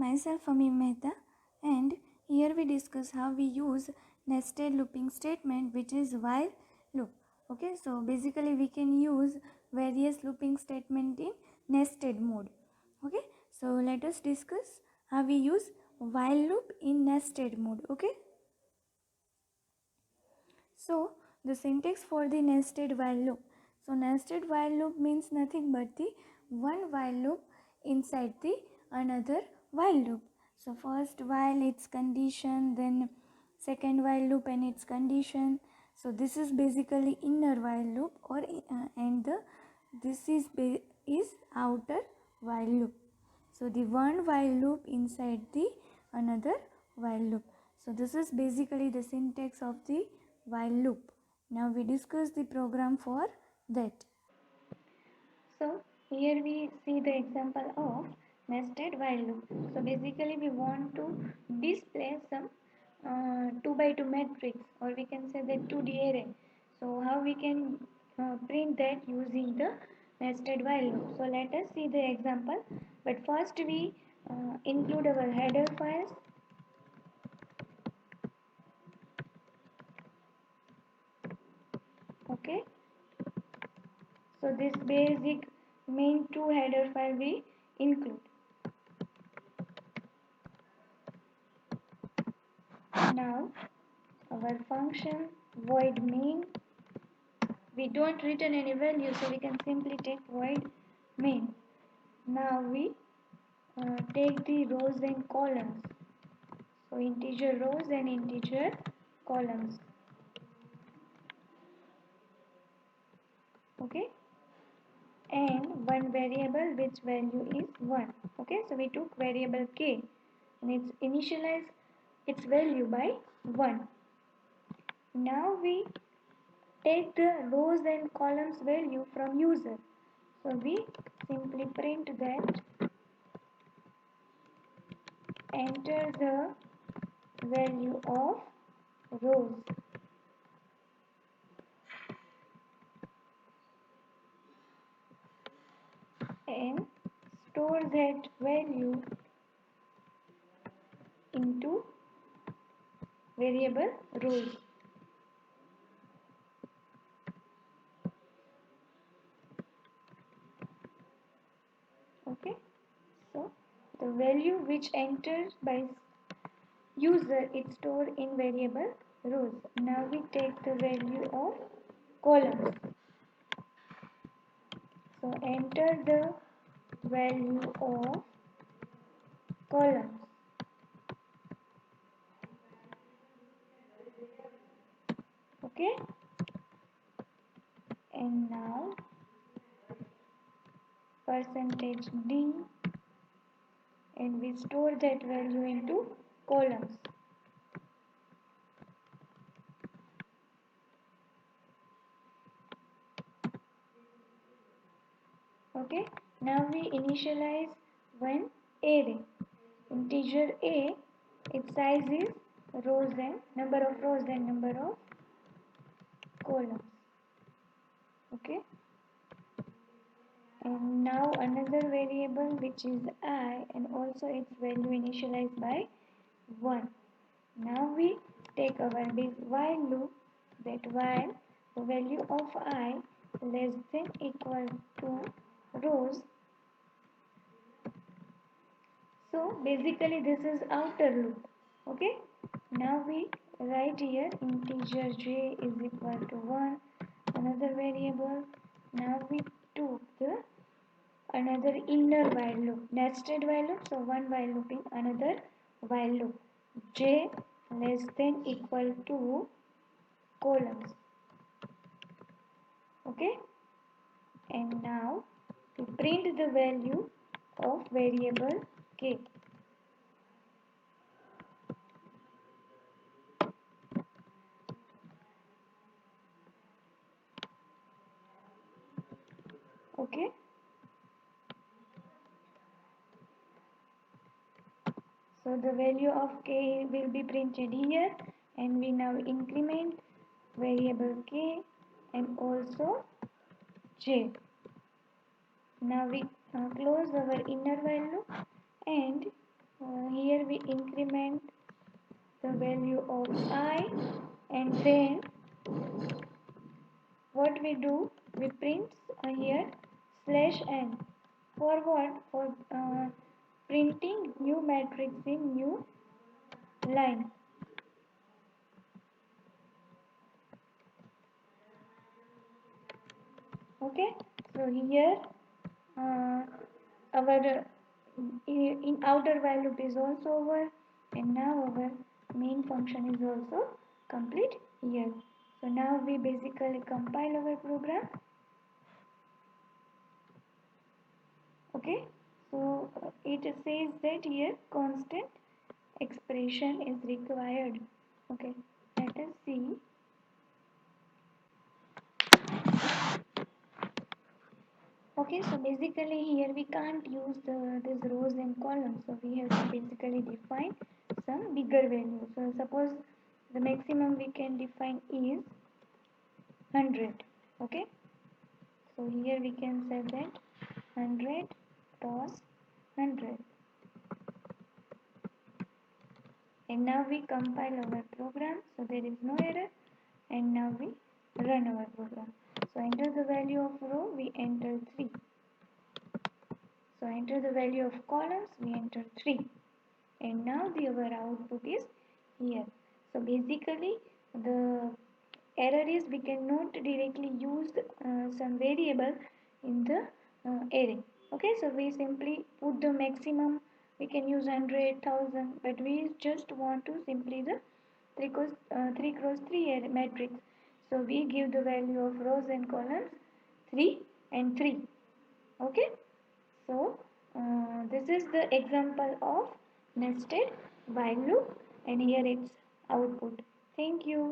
myself Ami Mehta, and here we discuss how we use nested looping statement, which is while loop. Okay, so basically we can use various looping statement in nested mode. Okay, so let us discuss how we use while loop in nested mode. Okay, so the syntax for the nested while loop. So nested while loop means nothing but the one while loop inside the another while loop. So first while its condition, then second while loop and its condition. So this is basically inner while loop, or and the this is outer while loop. So the one while loop inside the another while loop. So this is basically the syntax of the while loop. Now we discuss the program for that. So here we see the example of nested while loop. So basically we want to display some 2 by 2 matrix, or we can say the 2D array. So how we can print that using the nested while loop. So let us see the example. But first we include our header files. Okay. So this basic main two header file we include. Now our function void main, we don't return any value, so we can simply take void main. Now we take the rows and columns, so integer rows and integer columns. Okay, and one variable which value is 1. Okay, so we took variable k and it's initialized its value by 1. Now we take the rows and columns value from user. So we simply print that enter the value of rows and store that value into variable rows. Okay, so the value which enters by user is stored in variable rows. Now we take the value of columns. So enter the value of columns. Okay, and now %d, and we store that value into columns. Okay, now we initialize one array. Integer a, its size is rows and number of rows and number of columns. Okay, and now another variable which is I, and also its value initialized by 1. Now we take our while loop, that while the value of I less than equal to rows. So basically this is outer loop. Okay, now we write here integer j is equal to 1, another variable. Now we took the another inner while loop, nested while loop. So one while looping another while loop, j less than equal to columns. Okay, and now to print the value of variable k. Okay, so the value of k will be printed here, and we now increment variable k and also j. Now we close our inner while loop and here we increment the value of I, and then what we do, we print here /n. For what? For printing new matrix in new line. Okay, so here our in outer while loop is also over, and now our main function is also complete here. So now we basically compile our program. Okay, so it says that here constant expression is required. Okay, let us see. Okay, so basically here we can't use these rows and columns, so we have to basically define some bigger value. So suppose the maximum we can define is 100. Okay, so here we can say that 100 cross 100, and now we compile our program, so there is no error, and now we run our program. So enter the value of row, we enter 3. So enter the value of columns, we enter 3, and now our output is here. So basically the error is we cannot directly use some variable in the array. Okay, so we simply put the maximum, we can use 100,000, but we just want to simply the 3 cross 3 array matrix. So we give the value of rows and columns 3 and 3. Okay, so this is the example of nested while loop, and here its output. Thank you.